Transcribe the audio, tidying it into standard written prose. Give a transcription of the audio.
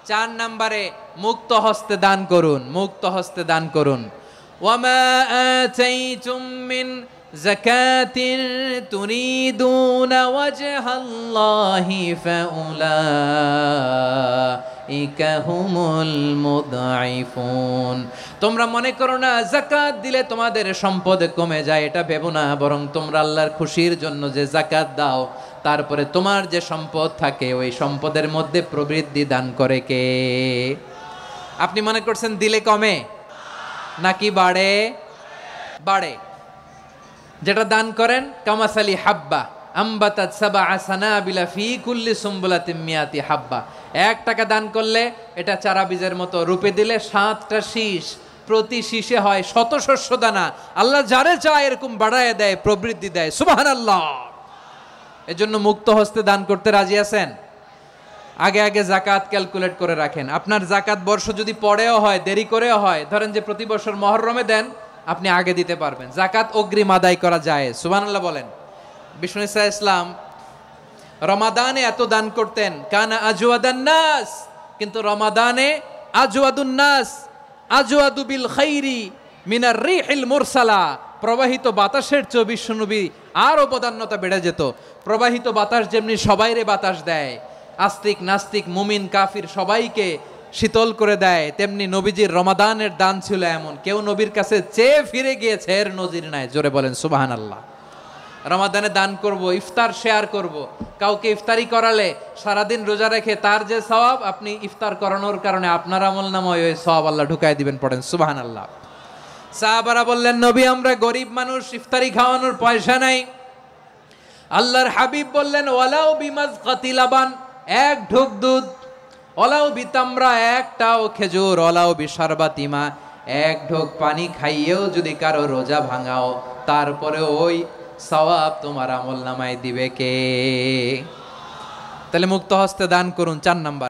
4 নম্বরে মুক্ত হস্তে দান করুন, মুক্ত হস্তে দান করুন। ওয়ামা আতাইতুম মিন যাকাতিন তুরিদুনা ওয়াজহাল্লাহি ফাউলাইকা হুমুল মুদঈফুন। তোমরা মনে করো না যাকাত দিলে তোমাদের সম্পদ কমে যায়, এটা ভেবো না, বরং তোমরা আল্লাহর খুশির জন্য যে যাকাত দাও তারপরে তোমার যে সম্পদ থাকে ওই সম্পদের মধ্যে প্রবৃদ্ধি দান করে কে? আপনি মনে করছেন দিলে কমে নাকি বাড়ে? বাড়ে। যেটা দান করেন কামাসালি হাব্বা আম্বাতাত সাবআ সানাবিলা ফি কুল্লি সুমবুলাতিন মিয়াতি হাব্বা। 1 টাকা দান করলে এটা চারা বীজের মতো, রূপে দিলে 7টা শীষ, প্রতি শীষে হয় 100 শস্য দানা। আল্লাহ যারে চায় এরকম বাড়ায় দেয়, প্রবৃদ্ধি দেয়। সুবহানাল্লাহ। এজন্য মুক্ত হস্তে দান করতে রাজি আছেন? আগে আগে যাকাত ক্যালকুলেট করে রাখেন। আপনার যাকাত বর্ষ যদি পরেও হয়, দেরি করেও হয়, ধরেন যে প্রতি বছর মুহররমে দেন, আপনি আগে দিতে পারবেন। যাকাত অগ্রিম আদায় করা যায়। সুবহানাল্লাহ বলেন। বিষ্ণু ইসা ইসলাম রমাদানে এত দান করতেন, কানা আজওয়াদান নাস, কিন্তু রমাদানে আজওয়াদুন নাস আজওয়াদু বিল খাইরি মিনার রিহিল মুরসালা। প্রবাহিত বাতাসের চেয়ে বিশ্বনবী আরো বদান্যতা বেড়ে যেত। প্রবাহিত বাতাস যেমনি সবাইরে বাতাস দেয়, আস্তিক নাস্তিক মুমিন কাফির সবাইকে শীতল করে দেয়, তেমনি নবীজির রমাদানের দান ছিল এমন, কেউ নবীর কাছে চেয়ে ফিরে গিয়েছে এর নজির নাই। জোরে বলেন সুবহানাল্লাহ। রমাদানে দান করব, ইফতার শেয়ার করব। কাউকে ইফতারি করালে সারাদিন রোজা রেখে তার যে সওয়াব, আপনি ইফতার করানোর কারণে আপনার আমলনামায় ওই সওয়াব আল্লাহ ঢুকায় দিবেন। পড়েন সুবহানাল্লাহ। সাহাবারা বললেন, নবী আমরা গরিব মানুষ, ইফতারি খাওয়ানোর পয়সা নাই। আল্লাহর হাবিব বললেন, ওয়ালাউ বিমাজকাতি লাবান, 1 ঢোক দুধ, ওয়ালাউ বিতামরা, 1টাও খেজুর, ওয়ালাউ বিশারবাতিমা, 1 ঢোক পানি খাইয়েও যদি কারো রোজা ভাঙাও, তারপরে ওই সওয়াব তোমার আমলনামায় দিবে কে? তাহলে মুক্ত হস্তে দান করুন। 4 নাম্বার।